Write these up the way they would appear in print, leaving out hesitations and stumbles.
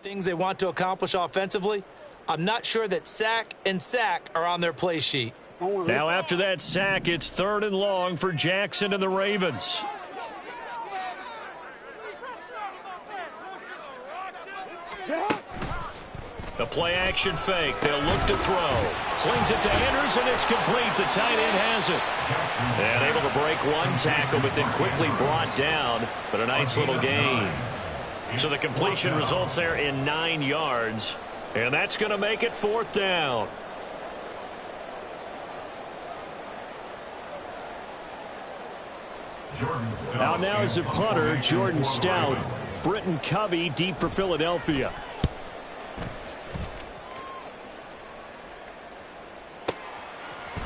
Things they want to accomplish offensively, I'm not sure that sack and sack are on their play sheet. Now after that sack, it's 3rd and long for Jackson and the Ravens. The play action fake. They'll look to throw. Slings it to Anderson. It's complete. The tight end has it. And able to break one tackle, but then quickly brought down. But a nice little gain. So the completion results there in 9 yards. And that's going to make it 4th down. Out now is a punter, Jordan Stout. Britton Covey deep for Philadelphia.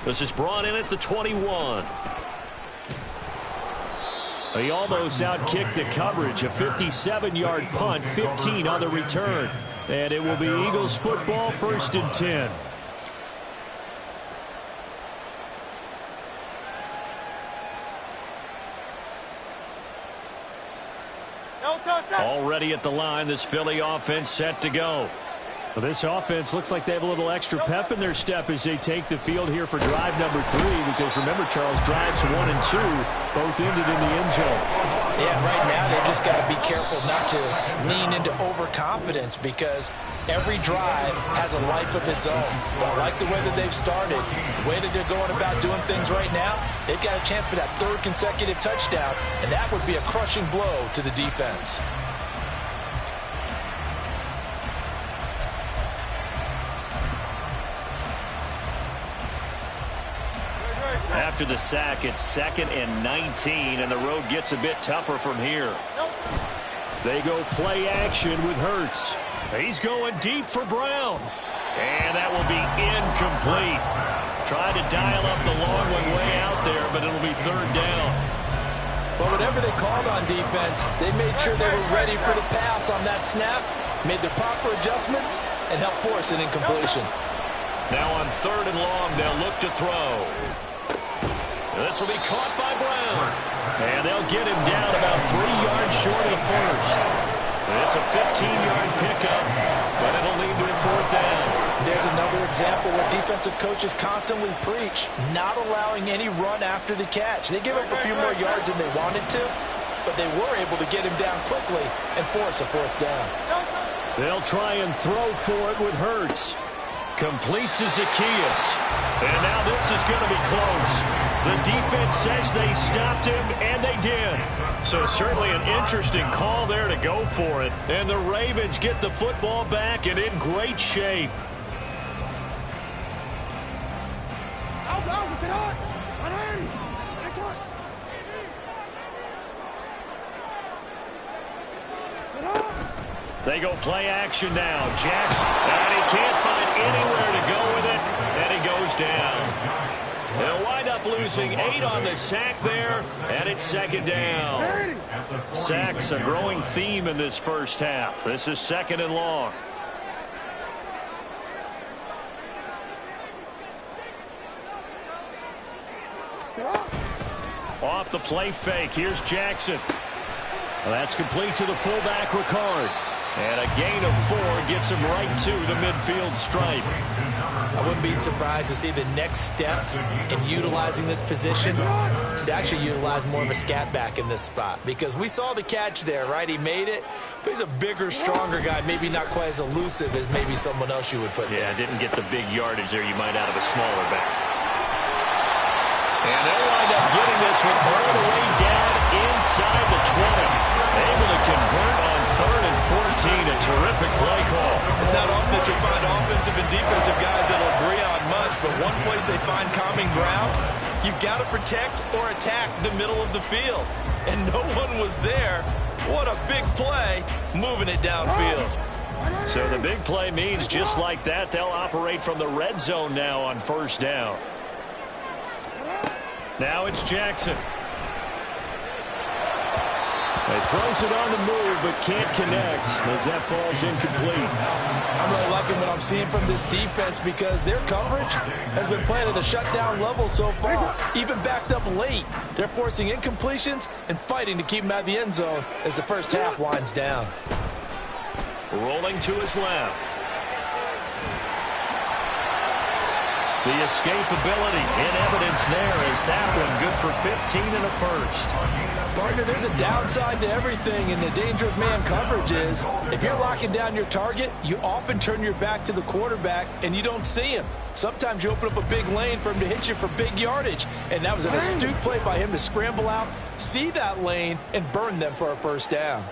This is brought in at the 21. He almost outkicked the coverage. A 57-yard punt, 15 on the return. And it will be Eagles football, 1st and 10. Already at the line, this Philly offense set to go. Well, this offense looks like they have a little extra pep in their step as they take the field here for drive number 3. Because remember, Charles, drives 1 and 2 both ended in the end zone. Yeah, right now they've just got to be careful not to lean into overconfidence because every drive has a life of its own. But I like the way that they've started, the way that they're going about doing things right now, they've got a chance for that 3rd consecutive touchdown, and that would be a crushing blow to the defense. After the sack, it's 2nd and 19, and the road gets a bit tougher from here. They go play action with Hurts. He's going deep for Brown. And that will be incomplete. Tried to dial up the long one way out there, but it'll be 3rd down. Well, whatever they called on defense, they made sure they were ready for the pass on that snap, made the proper adjustments, and helped force an incompletion. Now on 3rd and long, they'll look to throw. This will be caught by Brown. And they'll get him down about 3 yards short of the 1st. It's a 15-yard pickup, but it'll lead to a 4th down. There's another example where defensive coaches constantly preach, not allowing any run after the catch. They give up a few more yards than they wanted to, but they were able to get him down quickly and force a 4th down. They'll try and throw for it with Hurts. Complete to Zacchaeus. And now this is going to be close. The defense says they stopped him, and they did. So certainly an interesting call there to go for it. And the Ravens get the football back and in great shape. They go play action now. Jackson, and he can't find anywhere to go with it, and he goes down. They'll wind up losing 8 on the sack there, and it's 2nd down. Sacks a growing theme in this first half. This is 2nd and long. Off the play fake. Here's Jackson. Well, that's complete to the fullback, Ricard. And a gain of 4 gets him right to the midfield stripe. I wouldn't be surprised to see the next step in utilizing this position is to actually utilize more of a scat back in this spot. Because we saw the catch there, right? He made it, but he's a bigger, stronger guy, maybe not quite as elusive as maybe someone else you would put there. Yeah, didn't get the big yardage there you might out of a smaller back. And they'll wind up getting this one all the way down inside the 20. Able to convert on 3rd and 14. A terrific play call. It's not often that you'll find offensive and defensive guys that'll agree on much, but one place they find common ground, you've got to protect or attack the middle of the field. And no one was there. What a big play, moving it downfield. So the big play means just like that, they'll operate from the red zone now on 1st down. Now it's Jackson. He throws it on the move, but can't connect as that falls incomplete. I'm really liking what I'm seeing from this defense because their coverage has been playing at a shutdown level so far. Even backed up late, they're forcing incompletions and fighting to keep them out of the end zone as the first half winds down. Rolling to his left. The escapability in evidence there as that one good for 15 in the first. Partner, there's a downside to everything, and the danger of man coverage is if you're locking down your target, you often turn your back to the quarterback and you don't see him. Sometimes you open up a big lane for him to hit you for big yardage, and that was an astute play by him to scramble out, see that lane, and burn them for a first down.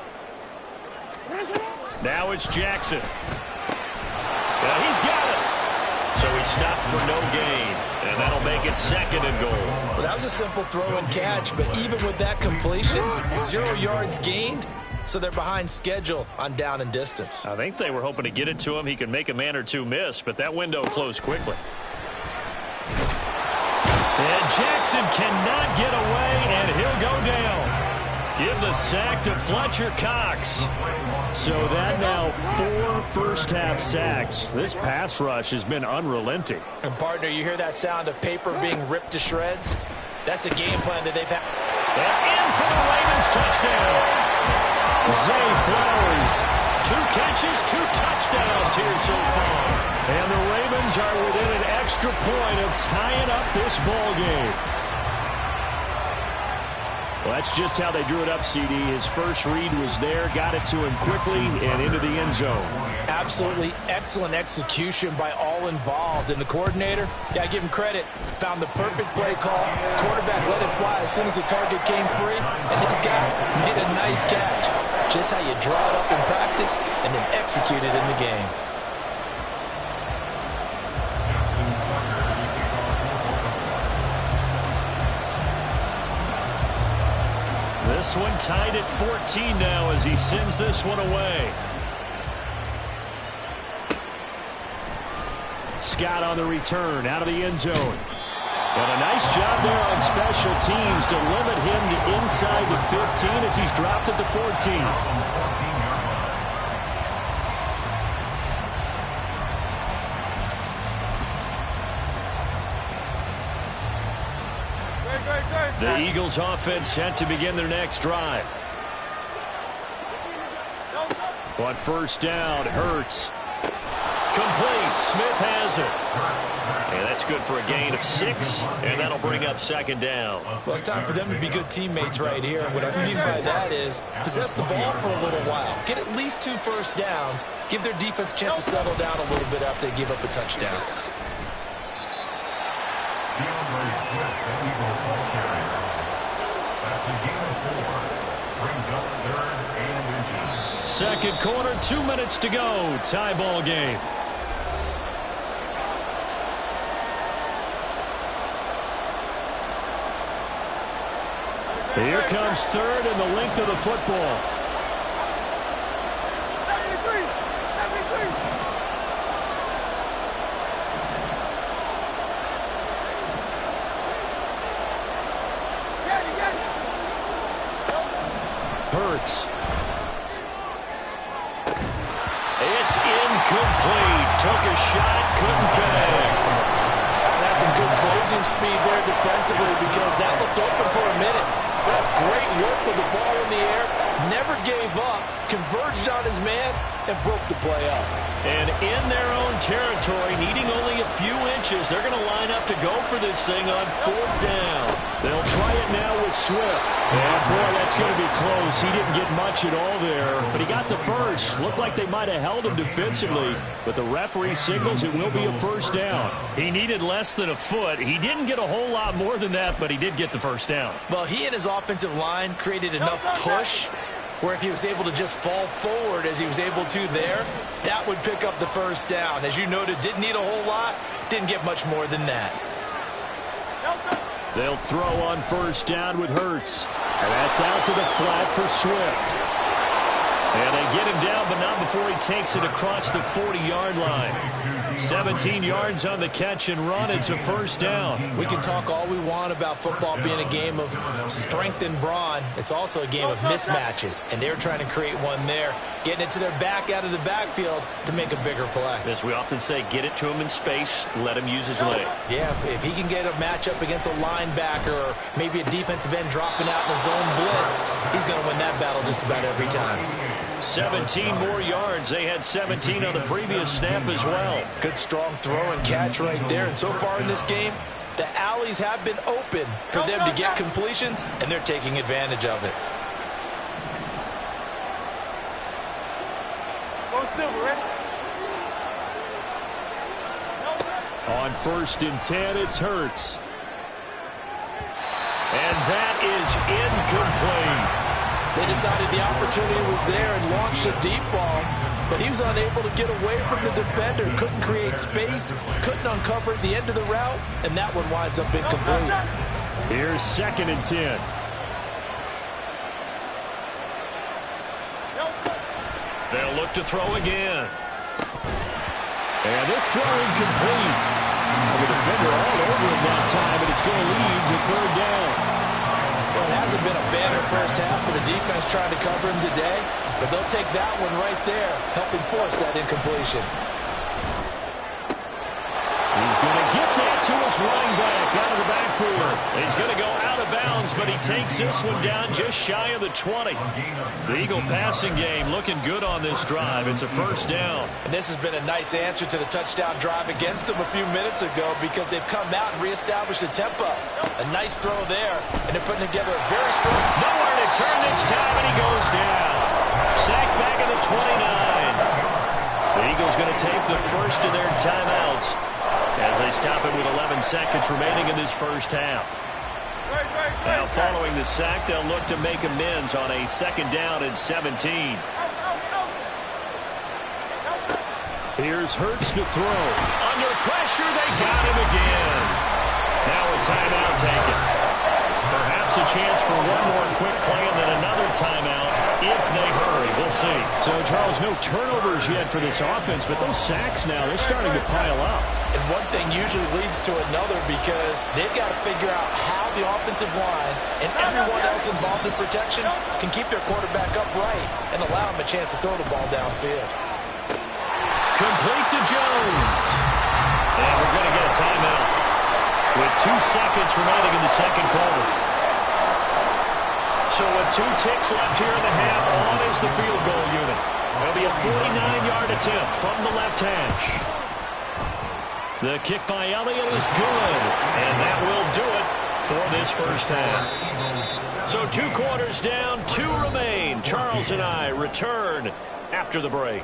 Now it's Jackson. He's got it. So he stopped for no gain, and that'll make it 2nd and goal. Well, that was a simple throw and catch, but even with that completion, 0 yards gained, so they're behind schedule on down and distance. I think they were hoping to get it to him. He could make a man or two miss, but that window closed quickly. And Jackson cannot get away, and he'll go down. Give the sack to Fletcher Cox. So that now 4 first-half sacks. This pass rush has been unrelenting. And, partner, you hear that sound of paper being ripped to shreds? That's a game plan that they've had. And in for the Ravens touchdown. Zay Flowers. 2 catches, 2 touchdowns here so far. And the Ravens are within an extra point of tying up this ball game. Well, that's just how they drew it up, CD. His first read was there, got it to him quickly, and into the end zone. Absolutely excellent execution by all involved. And the coordinator, got to give him credit, found the perfect play call. Quarterback let it fly as soon as the target came free, and his guy made a nice catch. Just how you draw it up in practice and then execute it in the game. This one tied at 14 now as he sends this one away. Scott on the return out of the end zone. And a nice job there on special teams to limit him to inside the 15 as he's dropped at the 14. The Eagles offense set to begin their next drive. On first down, Hurts. Complete. Smith has it. And that's good for a gain of 6, and that'll bring up 2nd down. Well, it's time for them to be good teammates right here. And what I mean by that is possess the ball for a little while. Get at least 2 first downs. Give their defense a chance to settle down a little bit after they give up a touchdown. Second quarter, 2 minutes to go. Tie ball game. Here comes 3rd and the length of the football. Hurts. It's incomplete. Took a shot, couldn't connect. That's some good closing speed there defensively because that looked open for a minute. That's great work with the ball in the air. Never gave up, converged on his man, and broke the play up. And in their own territory, needing only a few inches, they're going to line up to go for this thing on 4th down. They'll try it now with Swift. And, boy, that's going to be close. He didn't get much at all there, but he got the first. Looked like they might have held him defensively, but the referee signals it will be a first down. He needed less than a foot. He didn't get a whole lot more than that, but he did get the first down. Well, he and his offensive line created enough push where if he was able to just fall forward as he was able to there, that would pick up the first down. As you noted, didn't need a whole lot, didn't get much more than that. They'll throw on first down with Hurts. And that's out to the flat for Swift. And they get him down, but not before he takes it across the 40-yard line. 17 yards on the catch and run. It's a first down. We can talk all we want about football being a game of strength and brawn. It's also a game of mismatches, and they're trying to create one there, getting it to their back out of the backfield to make a bigger play. As we often say, get it to him in space, let him use his leg. Yeah, if he can get a matchup against a linebacker or maybe a defensive end dropping out in a zone blitz, he's going to win that battle just about every time. 17 more yards. They had 17 on the previous snap as well. Good strong throw and catch right there. And so far in this game, the alleys have been open for them to get completions, and they're taking advantage of it. On 1st and 10, it's Hurts. And that is incomplete. They decided the opportunity was there and launched a deep ball, but he was unable to get away from the defender. Couldn't create space, couldn't uncover at the end of the route, and that one winds up incomplete. Here's 2nd and 10. They'll look to throw again. And this throw incomplete. The defender all over him that time, and it's going to lead to 3rd down. Well, it hasn't been a banner first half for the defense trying to cover him today, but they'll take that one right there, helping force that incompletion. He's going to get that to his running back out of the backfield. He's going to go out of bounds, but he takes this one down just shy of the 20. The Eagle passing game looking good on this drive. It's a 1st down. And this has been a nice answer to the touchdown drive against them a few minutes ago because they've come out and reestablished the tempo. A nice throw there, and they're putting together a very strong... Nowhere to turn this time, and he goes down. Sacked back at the 29. The Eagles going to take the first of their timeouts as they stop it with 11 seconds remaining in this first half. Now following the sack, they'll look to make amends on a 2nd down and 17. Here's Hurts to throw. Under pressure, they got him again. Now a timeout taken. Perhaps a chance for one more quick play and then another timeout if they hurry. We'll see. So, Charles, no turnovers yet for this offense, but those sacks now, they're starting to pile up. And one thing usually leads to another because they've got to figure out how the offensive line and everyone else involved in protection can keep their quarterback upright and allow him a chance to throw the ball downfield. Complete to Jones. And we're going to get a timeout with 2 seconds remaining in the 2nd quarter. So with 2 ticks left here in the half, on is the field goal unit. There'll be a 49-yard attempt from the left hash. The kick by Elliott is good, and that will do it for this first half. So 2 quarters down, 2 remain. Charles and I return after the break.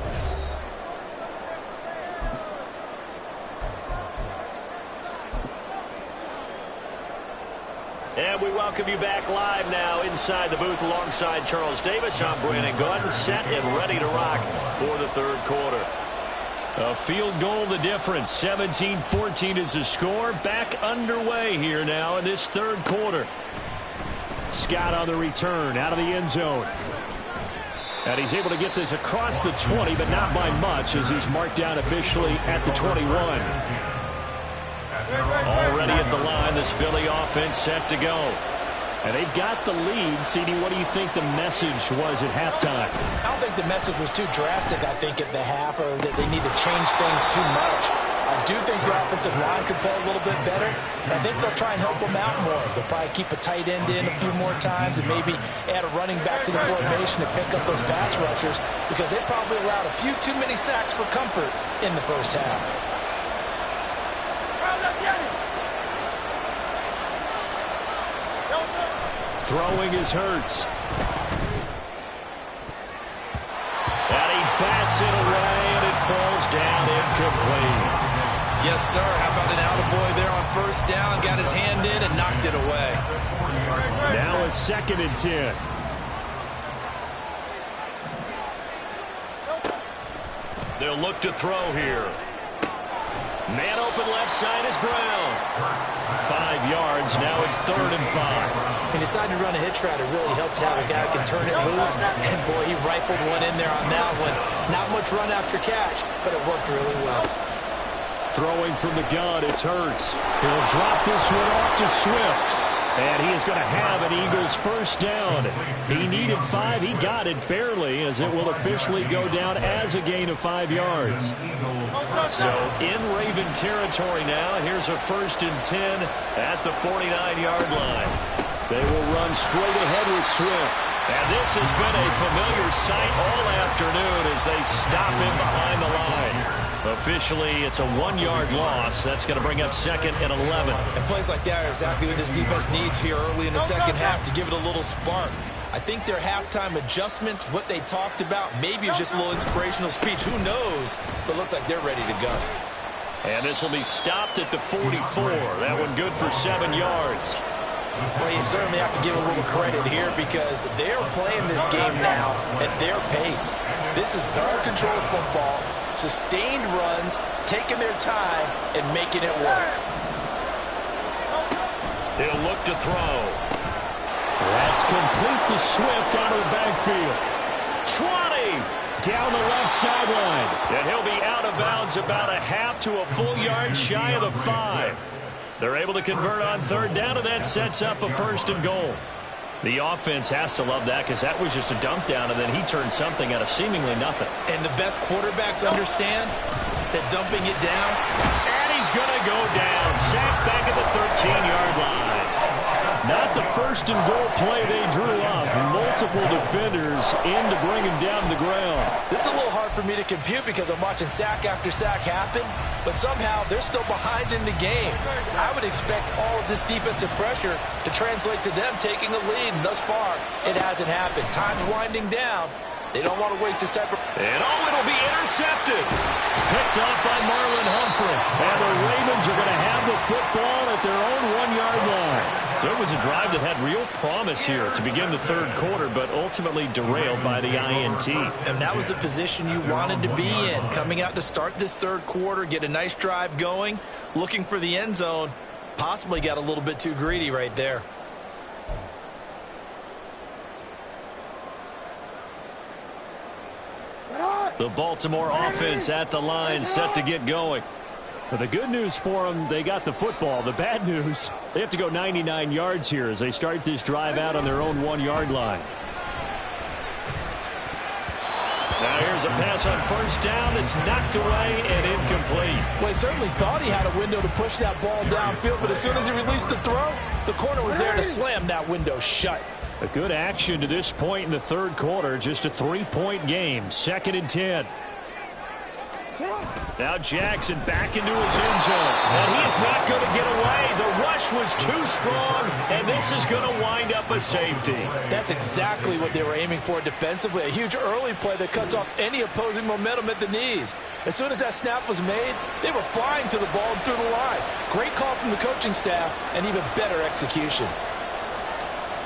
And we welcome you back live now inside the booth alongside Charles Davis. I'm Brandon Gordon, set and ready to rock for the 3rd quarter. A field goal the difference. 17-14 is the score. Back underway here now in this 3rd quarter. Scott on the return out of the end zone. And he's able to get this across the 20, but not by much as he's marked down officially at the 21. Already at the line, this Philly offense set to go. And they've got the lead. CD, what do you think the message was at halftime? I don't think the message was too drastic, I think, at the half, or that they need to change things too much. I do think the offensive line could play a little bit better, and I think they'll try and help them out more. They'll probably keep a tight end in a few more times and maybe add a running back to the formation to pick up those pass rushers because they probably allowed a few too many sacks for comfort in the first half. Throwing is Hurts. And he bats it away, and it falls down incomplete. Yes, sir. How about an attaboy there on 1st down? Got his hand in and knocked it away. Now a 2nd and 10. They'll look to throw here. Man open left side is Brown. 5 yards. Now it's 3rd and 5. He decided to run a hitch route. It really helped to have a guy who can turn it loose. And, boy, he rifled one in there on that one. Not much run after catch, but it worked really well. Throwing from the gun, it's Hurts. He'll drop this one off to Swift. And he is going to have an Eagles 1st down. He needed 5. He got it barely as it will officially go down as a gain of 5 yards. So in Raven territory now. Here's a 1st and 10 at the 49-yard line. They will run straight ahead with Swift. And this has been a familiar sight all afternoon as they stop him behind the line. Officially, it's a 1-yard loss. That's going to bring up 2nd and 11. And plays like that are exactly what this defense needs here early in the second half to give it a little spark. I think their halftime adjustments, what they talked about, maybe it's just a little inspirational speech. Who knows? But looks like they're ready to go. And this will be stopped at the 44. That one good for 7 yards. Well, you certainly have to give a little credit here because they're playing this game now at their pace. This is ball-controlled football, sustained runs, taking their time, and making it work. He'll look to throw. That's complete to Swift out of the backfield. 20 down the left sideline. And he'll be out of bounds about a half to a full yard shy of the 5. They're able to convert on 3rd down, and that sets up a 1st and goal. The offense has to love that because that was just a dump down, and then he turned something out of seemingly nothing. And the best quarterbacks understand that dumping it down. And he's going to go down. Sacked back at the 13-yard line. Not the 1st and goal play they drew up. Multiple defenders in to bring him down to the ground. This is a little hard for me to compute because I'm watching sack after sack happen, but somehow they're still behind in the game. I would expect all of this defensive pressure to translate to them taking a lead, and thus far, it hasn't happened. Time's winding down. They don't want to waste this type of... And it'll be intercepted. Picked off by Marlon Humphrey. And the Ravens are going to have the football at their own 1-yard line. So it was a drive that had real promise here to begin the 3rd quarter, but ultimately derailed by the INT. And that was the position you wanted to be in. Coming out to start this 3rd quarter, get a nice drive going, looking for the end zone. Possibly got a little bit too greedy right there. The Baltimore offense at the line, set to get going. Well, the good news for them, they got the football. The bad news, they have to go 99 yards here as they start this drive out on their own 1-yard line. Now here's a pass on 1st down. It's knocked away and incomplete. Well, he certainly thought he had a window to push that ball downfield, but as soon as he released the throw, the corner was there to slam that window shut. A good action to this point in the 3rd quarter. Just a 3-point game. 2nd and 10. Now Jackson back into his end zone. And he's not going to get away. The rush was too strong, and this is going to wind up a safety. That's exactly what they were aiming for defensively. A huge early play that cuts off any opposing momentum at the knees. As soon as that snap was made, they were flying to the ball and through the line. Great call from the coaching staff and even better execution.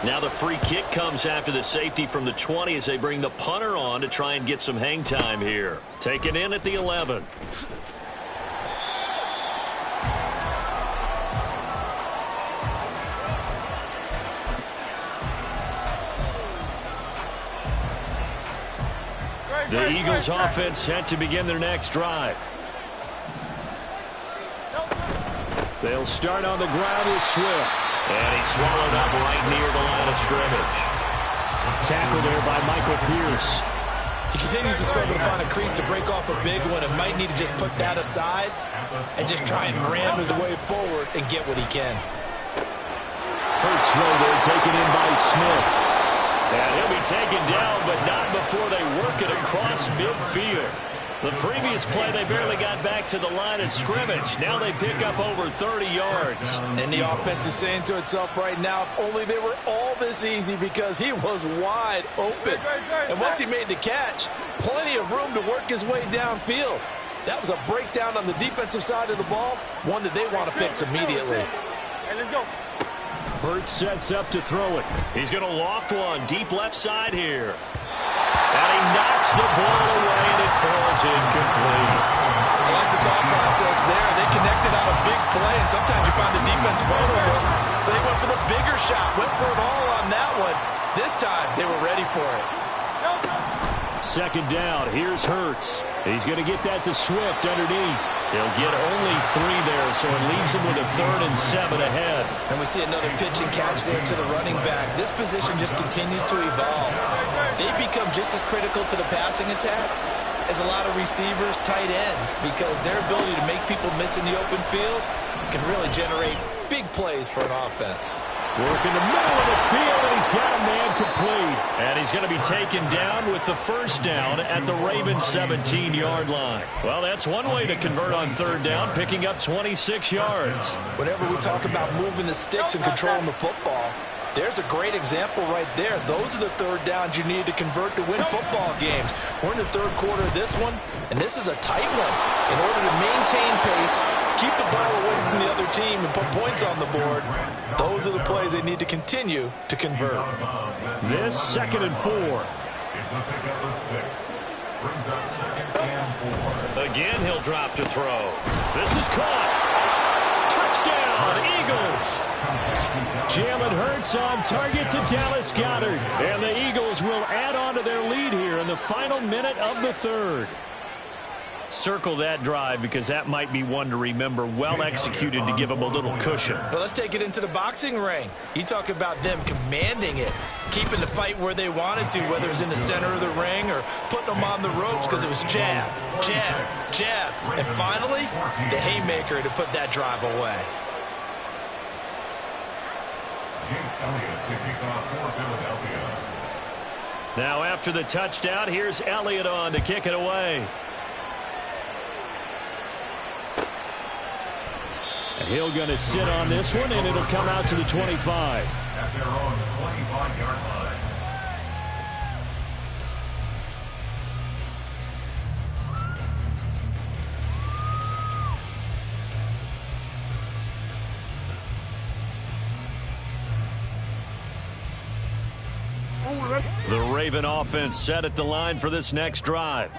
Now the free kick comes after the safety from the 20 as they bring the punter on to try and get some hang time here. Taken in at the 11. The Eagles offense set to begin their next drive. They'll start on the ground with Swift. And he's swallowed up right near the line of scrimmage. Tackle there by Michael Pierce. He continues to struggle to find a crease to break off a big one and might need to just put that aside and just try and ram his way forward and get what he can. Hurts throw there taken in by Smith. And he'll be taken down, but not before they work it across midfield. The previous play, they barely got back to the line of scrimmage. Now they pick up over 30 yards. And the offense is saying to itself right now, if only they were all this easy, because he was wide open. And once he made the catch, plenty of room to work his way downfield. That was a breakdown on the defensive side of the ball, one that they want to fix immediately. Let's go. Hurts sets up to throw it. He's going to loft one deep left side here. And he knocks the ball away, and it falls incomplete. I like the thought process there. They connected on a big play, and sometimes you find the defense vulnerable. So they went for the bigger shot, went for it all on that one. This time, they were ready for it. 2nd down. Here's Hurts. He's going to get that to Swift underneath. He'll get only 3 there, so it leaves him with a 3rd and 7 ahead. And we see another pitch and catch there to the running back. This position just continues to evolve. They become just as critical to the passing attack as a lot of receivers, tight ends, because their ability to make people miss in the open field can really generate big plays for an offense. Working the middle of the field, and he's got a man complete. And he's going to be taken down with the first down at the Ravens' 17-yard line. Well, that's one way to convert on third down, picking up 26 yards. Whenever we talk about moving the sticks and controlling the football, there's a great example right there. Those are the third downs you need to convert to win football games. We're in the third quarter of this one, and this is a tight one. In order to maintain pace, keep the ball away from the other team, and put points on the board, those are the plays they need to continue to convert. This 2nd and 4. It's a pickup of 6. Brings up 2nd and 4. Again, he'll drop to throw. This is caught. Touchdown, Eagles. Jalen Hurts on target to Dallas Goedert. And the Eagles will add on to their lead here in the final minute of the third. Circle that drive because that might be one to remember. Well executed to give them a little cushion. Well, let's take it into the boxing ring. You talk about them commanding it, keeping the fight where they wanted to, whether it was in the center of the ring or putting them on the ropes because it was jab, jab, jab. And finally, the haymaker to put that drive away. Now after the touchdown, here's Elliott on to kick it away. He'll going to sit on this one, and it'll come out to the 25. At their own 25-yard line. The Raven offense set at the line for this next drive.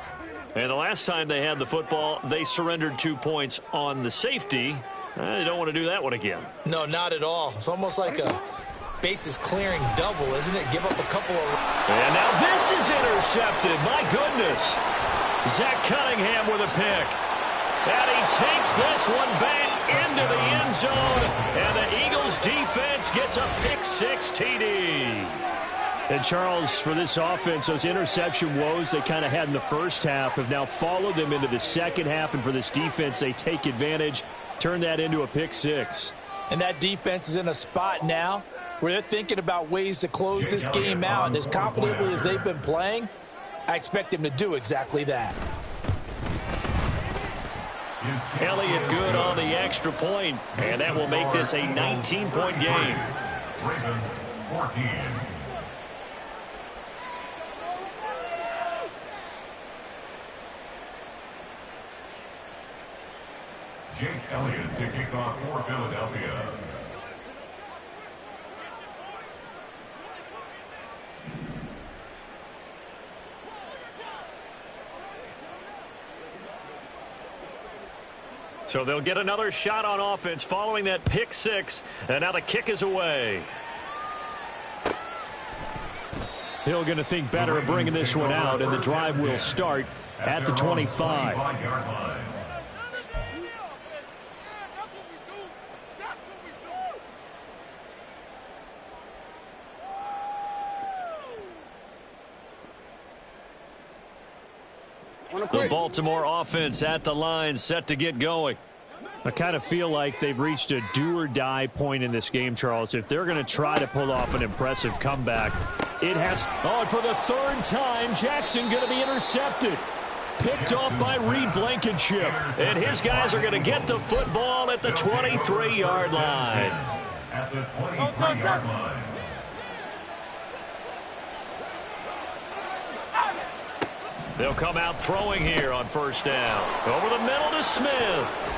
And the last time they had the football, they surrendered 2 points on the safety. They don't want to do that one again. No, not at all. It's almost like a bases clearing double, isn't it? Give up a couple of... And now this is intercepted. My goodness. Zach Cunningham with a pick. And he takes this one back into the end zone. And the Eagles defense gets a pick-6 TD. And, Charles, for this offense, those interception woes they kind of had in the first half have now followed them into the second half. And for this defense, they take advantage, turn that into a pick-6. And that defense is in a spot now where they're thinking about ways to close this game out. And as confidently as they've been playing, I expect them to do exactly that. Elliott good on the extra point, and that will make this a 19-point game. Ravens 14. Jake Elliott to kick off for Philadelphia. So they'll get another shot on offense following that pick-6, and now the kick is away. Hill going to think better of bringing this one out, and the drive will start at the 25. The Baltimore offense at the line, set to get going. I kind of feel like they've reached a do-or-die point in this game, Charles. If they're going to try to pull off an impressive comeback, it has... Oh, and for the third time, Jackson going to be intercepted. Picked off by Reed Blankenship. And his guys are going to get the football at the 23-yard line. At the 23-yard line. They'll come out throwing here on first down. Over the middle to Smith.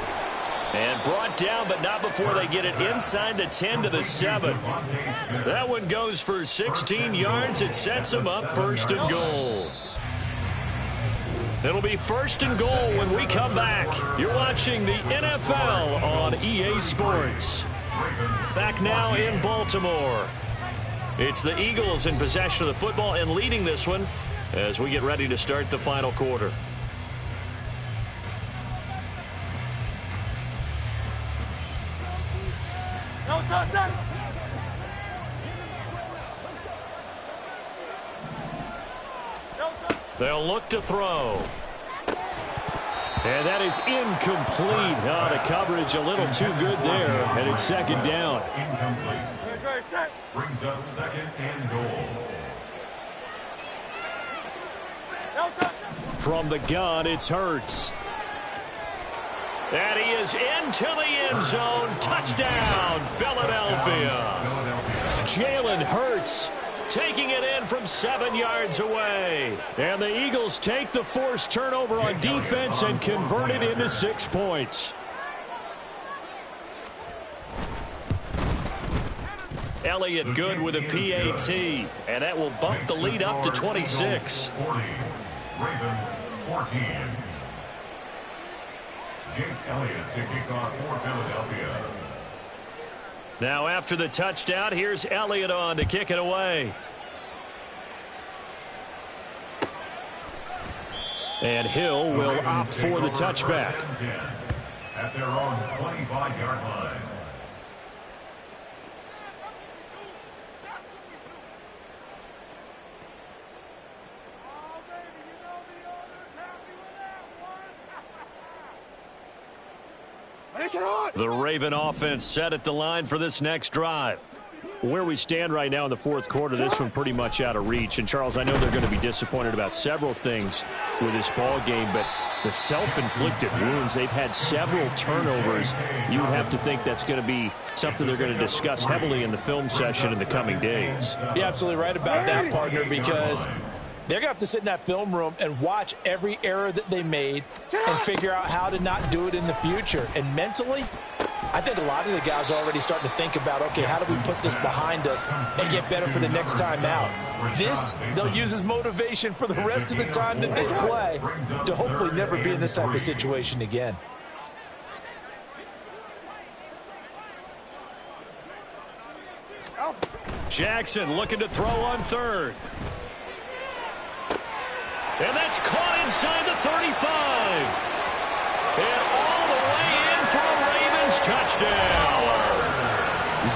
And brought down, but not before they get it inside the 10 to the 7. That one goes for 16 yards. It sets them up first and goal. It'll be first and goal when we come back. You're watching the NFL on EA Sports. Back now in Baltimore. It's the Eagles in possession of the football and leading this one as we get ready to start the final quarter. They'll look to throw. And that is incomplete. Oh, the coverage a little too good there, and it's second down. Brings up second and goal. From the gun, it's Hurts. And he is into the end zone. Touchdown, Philadelphia. Jalen Hurts taking it in from 7 yards away. And the Eagles take the forced turnover on defense and convert it into 6 points. Elliott good with a PAT, and that will bump the lead up to 26. 40. Ravens 14. Jake Elliott to kick off for Philadelphia. Now after the touchdown, here's Elliott on to kick it away. And Hill will opt for the touchback. At their own 25-yard line. The Raven offense set at the line for this next drive. Where we stand right now in the fourth quarter, this one pretty much out of reach. And, Charles, I know they're going to be disappointed about several things with this ball game, but the self-inflicted wounds, they've had several turnovers. You would have to think that's going to be something they're going to discuss heavily in the film session in the coming days. You're absolutely right about that, partner, because they're going to have to sit in that film room and watch every error that they made and figure out how to not do it in the future. And mentally, I think a lot of the guys are already starting to think about, okay, how do we put this behind us and get better for the next time out? This, they'll use as motivation for the rest of the time that they play to hopefully never be in this type of situation again. Jackson looking to throw on third. And that's caught inside the 35. And all the way in for a Ravens touchdown.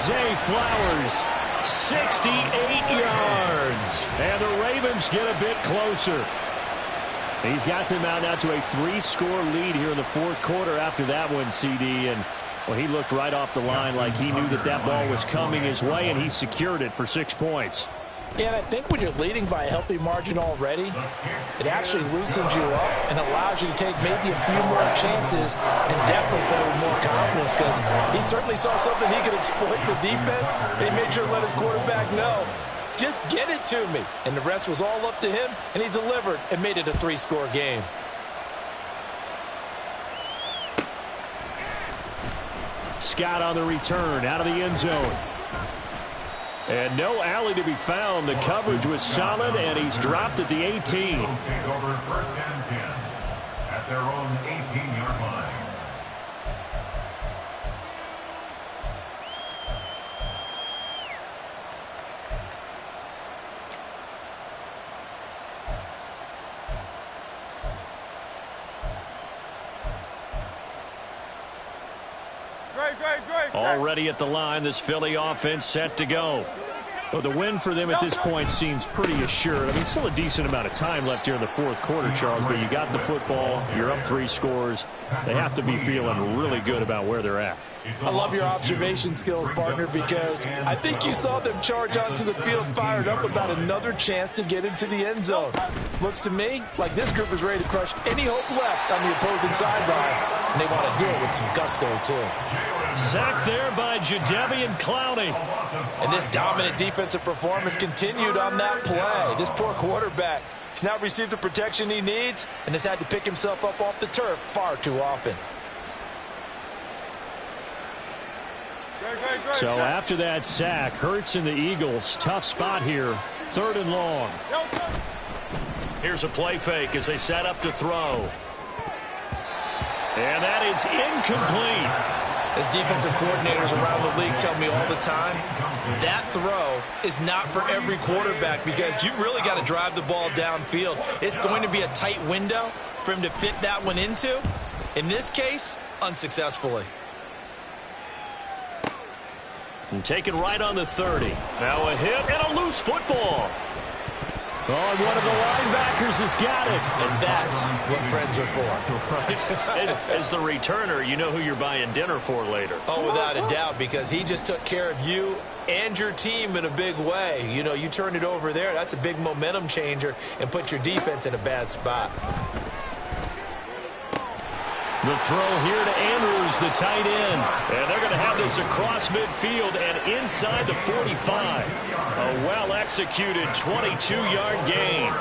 Zay Flowers, 68 yards. And the Ravens get a bit closer. He's got them out now to a 3-score lead here in the fourth quarter after that one, CD. And, well, he looked right off the line like he knew that that ball was coming his way, and he secured it for 6 points. Yeah, and I think when you're leading by a healthy margin already, it actually loosens you up and allows you to take maybe a few more chances and definitely play with more confidence, because he certainly saw something he could exploit in the defense, and he made sure to let his quarterback know, just get it to me. And the rest was all up to him, and he delivered and made it a 3-score game. Scott on the return out of the end zone. And no alley to be found. The coverage was solid, and he's dropped at the 18. Take over first and 10 at their own 18-yard line. Already at the line, this Philly offense set to go. Well, the win for them at this point seems pretty assured. I mean, still a decent amount of time left here in the fourth quarter, Charles, but you got the football, you're up 3 scores. They have to be feeling really good about where they're at. I love your observation skills, partner, because I think you saw them charge onto the field fired up about another chance to get into the end zone. Looks to me like this group is ready to crush any hope left on the opposing sideline, and they want to do it with some gusto, too. Sacked there by Jadeveon Clowney. And this dominant defensive performance continued on that play. This poor quarterback has now received the protection he needs and has had to pick himself up off the turf far too often. So after that sack, Hurts and the Eagles, tough spot here, 3rd and long. Here's a play fake as they set up to throw. And that is incomplete. As defensive coordinators around the league tell me all the time, that throw is not for every quarterback, because you've really got to drive the ball downfield. It's going to be a tight window for him to fit that one into. In this case, unsuccessfully. And taken right on the 30. Now a hit and a loose football. Oh, and one of the linebackers has got it. And that's what friends are for. Right. As the returner, you know who you're buying dinner for later. Oh, without a doubt, because he just took care of you and your team in a big way. You know, you turn it over there, that's a big momentum changer and put your defense in a bad spot. The throw here to Andrews, the tight end. And they're going to have this across midfield and inside the 45. A well-executed 22-yard gain.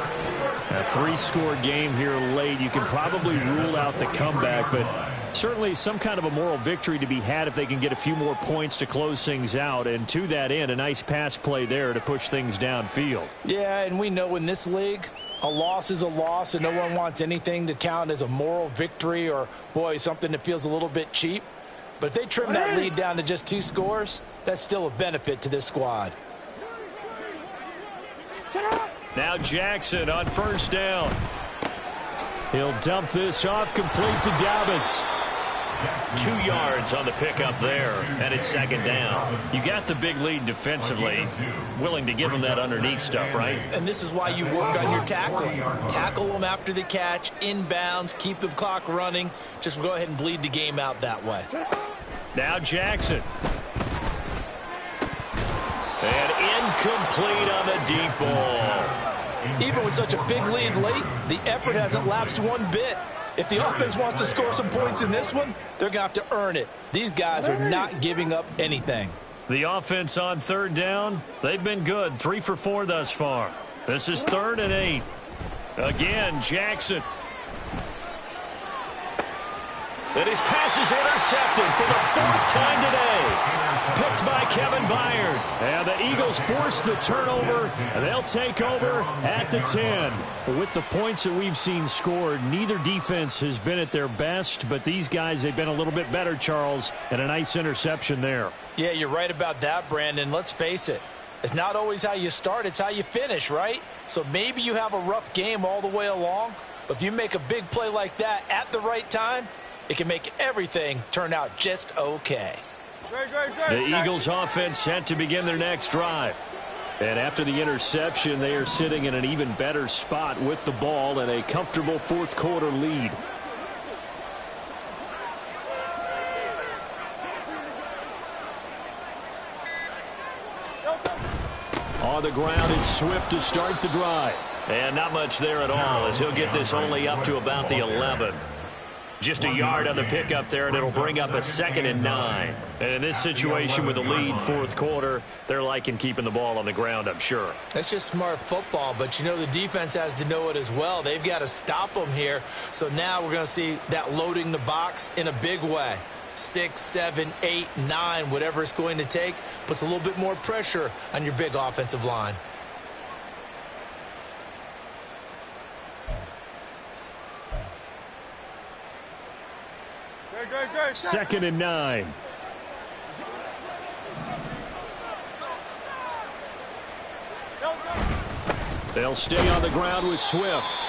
A 3-score game here late. You can probably rule out the comeback, but certainly some kind of a moral victory to be had if they can get a few more points to close things out. And to that end, a nice pass play there to push things downfield. Yeah, and we know in this league, a loss is a loss, and no one wants anything to count as a moral victory or, boy, something that feels a little bit cheap. But if they trim that lead down to just 2 scores, that's still a benefit to this squad. Now Jackson on first down. He'll dump this off, complete to Dobbins. 2 yards on the pickup there, and it's second down. You got the big lead defensively, willing to give them that underneath stuff, right? And this is why you work on your tackling. Tackle them after the catch, inbounds, keep the clock running. Just go ahead and bleed the game out that way. Now Jackson. And incomplete on the deep ball. Even with such a big lead late, the effort hasn't lapsed one bit. If the offense wants to score some points in this one, they're going to have to earn it. These guys are not giving up anything. The offense on third down, they've been good. 3 for 4 thus far. This is 3rd and 8. Again, Jackson. And his pass is intercepted for the 4th time today. Picked by Kevin Byard. And the Eagles force the turnover, and they'll take over at the 10. With the points that we've seen scored, neither defense has been at their best, but these guys, they've been a little bit better, Charles, and a nice interception there. Yeah, you're right about that, Brandon. Let's face it. It's not always how you start, it's how you finish, right? So maybe you have a rough game all the way along, but if you make a big play like that at the right time, it can make everything turn out just okay. The Eagles offense set to begin their next drive. And after the interception, they are sitting in an even better spot with the ball and a comfortable 4th quarter lead. On the ground, it's Swift to start the drive. And not much there at all, as he'll get this only up to about the 11. Just a yard on the pickup there, and it'll bring up a 2nd and 9. And in this situation with the lead 4th quarter, they're liking keeping the ball on the ground, I'm sure. That's just smart football, but you know the defense has to know it as well. They've got to stop them here. So now we're going to see that loading the box in a big way. 6, 7, 8, 9, whatever it's going to take, puts a little bit more pressure on your big offensive line. Second and 9. They'll stay on the ground with Swift.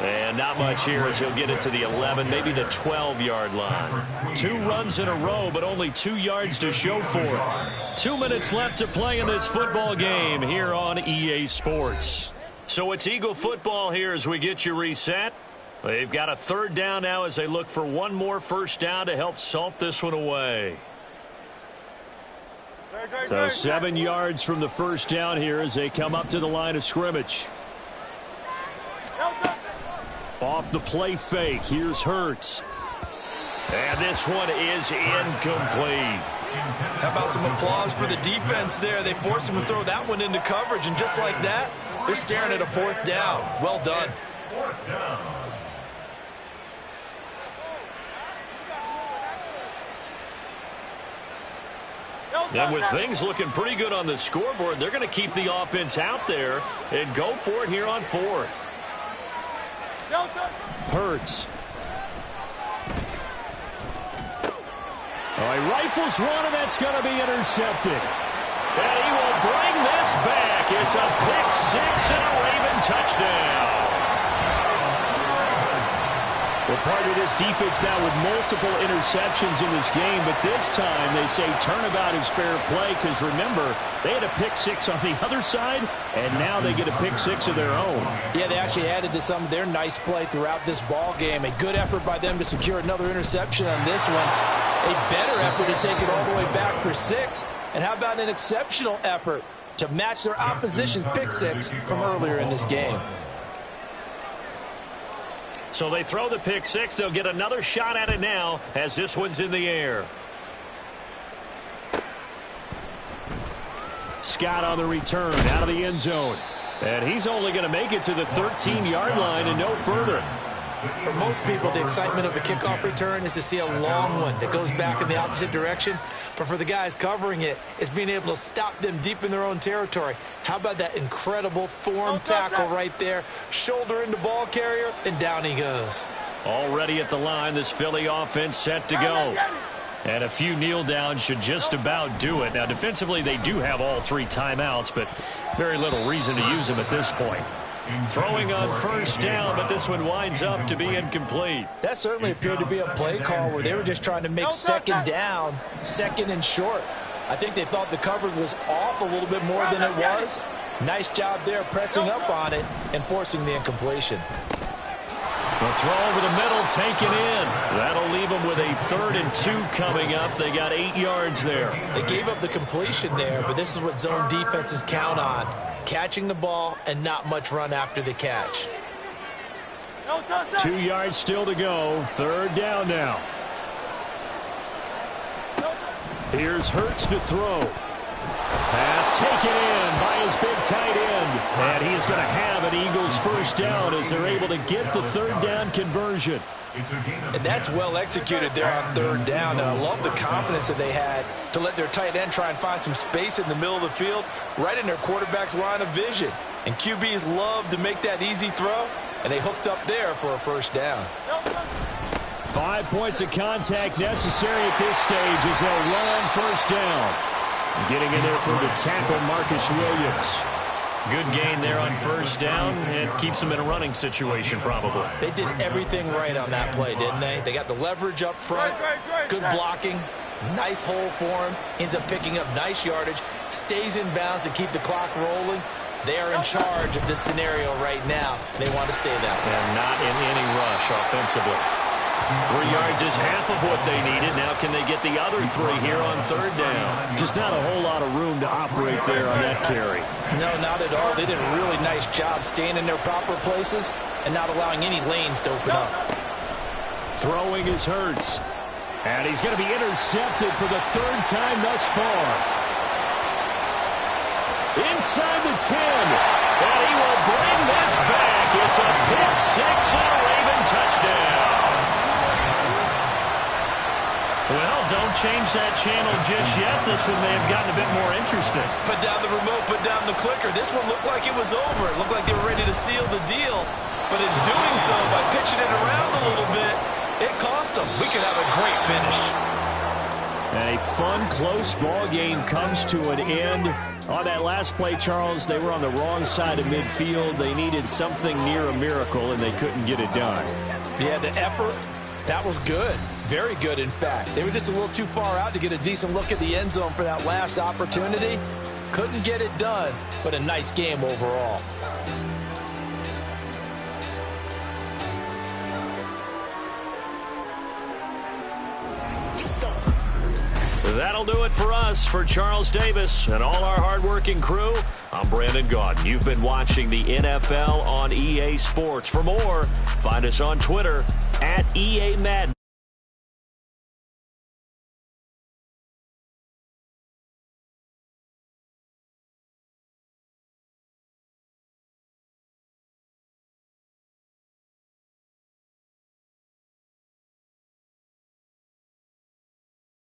And not much here as he'll get it to the 11, maybe the 12-yard line. 2 runs in a row, but only 2 yards to show for it. 2 minutes left to play in this football game here on EA Sports. So it's Eagle football here as we get you reset. They've got a 3rd down now as they look for one more first down to help salt this one away. So 7 yards from the first down here as they come up to the line of scrimmage. Off the play fake, here's Hurts. And this one is incomplete. How about some applause for the defense there? They forced him to throw that one into coverage, and just like that, they're staring at a 4th down. Well done. 4th down. And with things looking pretty good on the scoreboard, they're going to keep the offense out there and go for it here on 4th. Hurts. He rifles one, and that's going to be intercepted. And he will bring this back. It's a pick 6 and a Raven touchdown. Well, part of this defense now with multiple interceptions in this game, but this time they say turnabout is fair play because, remember, they had a pick 6 on the other side, and now they get a pick 6 of their own. Yeah, they actually added to some of their nice play throughout this ball game. A good effort by them to secure another interception on this one. A better effort to take it all the way back for 6. And how about an exceptional effort to match their opposition's pick six from earlier in this game? So they throw the pick six. They'll get another shot at it now as this one's in the air. Scott on the return out of the end zone. And he's only going to make it to the 13-yard line and no further. For most people, the excitement of the kickoff return is to see a long one that goes back in the opposite direction. But for the guys covering it, it's being able to stop them deep in their own territory. How about that incredible form tackle right there? Shoulder into ball carrier, and down he goes. Already at the line, this Philly offense set to go. And a few kneel downs should just about do it. Now, defensively, they do have all 3 timeouts, but very little reason to use them at this point. Throwing on first down, but this one winds up to be incomplete. That certainly appeared to be a play call where they were just trying to make second down, second and short. I think they thought the coverage was off a little bit more than it was. Nice job there pressing up on it and forcing the incompletion. The throw over the middle taken in. That'll leave them with a 3rd and 2 coming up. They got 8 yards there. They gave up the completion there, but this is what zone defenses count on. Catching the ball and not much run after the catch. 2 yards still to go. 3rd down now. Here's Hurts to throw. Pass taken in by his big tight end. And he is going to have an Eagles first down as they're able to get the 3rd down conversion. And that's well executed there on 3rd down. And I love the confidence that they had to let their tight end try and find some space in the middle of the field, right in their quarterback's line of vision. And QBs love to make that easy throw, and they hooked up there for a first down. 5 points of contact necessary at this stage as they'll run on first down. Getting in there for the tackle, Marcus Williams. Good gain there on first down, and keeps them in a running situation probably. They did everything right on that play, didn't they? They got the leverage up front, good blocking, nice hole for him, ends up picking up nice yardage, stays in bounds to keep the clock rolling. They are in charge of this scenario right now. They want to stay that way. And not in any rush offensively. 3 yards is half of what they needed. Now can they get the other 3 here on 3rd down? Just not a whole lot of room to operate there on that carry. No, not at all. They did a really nice job staying in their proper places and not allowing any lanes to open up. Throwing is Hurts. And he's going to be intercepted for the 3rd time thus far. Inside the 10. And he will bring this back. It's a pick six and a Raven touchdown. Well, don't change that channel just yet. This one may have gotten a bit more interesting. Put down the remote, put down the clicker. This one looked like it was over. It looked like they were ready to seal the deal. But in doing so, by pitching it around a little bit, it cost them. We could have a great finish. And a fun, close ball game comes to an end. On that last play, Charles, they were on the wrong side of midfield. They needed something near a miracle, and they couldn't get it done. Yeah, the effort, that was good. Very good, in fact. They were just a little too far out to get a decent look at the end zone for that last opportunity. Couldn't get it done, but a nice game overall. That'll do it for us. For Charles Davis and all our hardworking crew, I'm Brandon Gaudin. You've been watching the NFL on EA Sports. For more, find us on Twitter @EA Madden.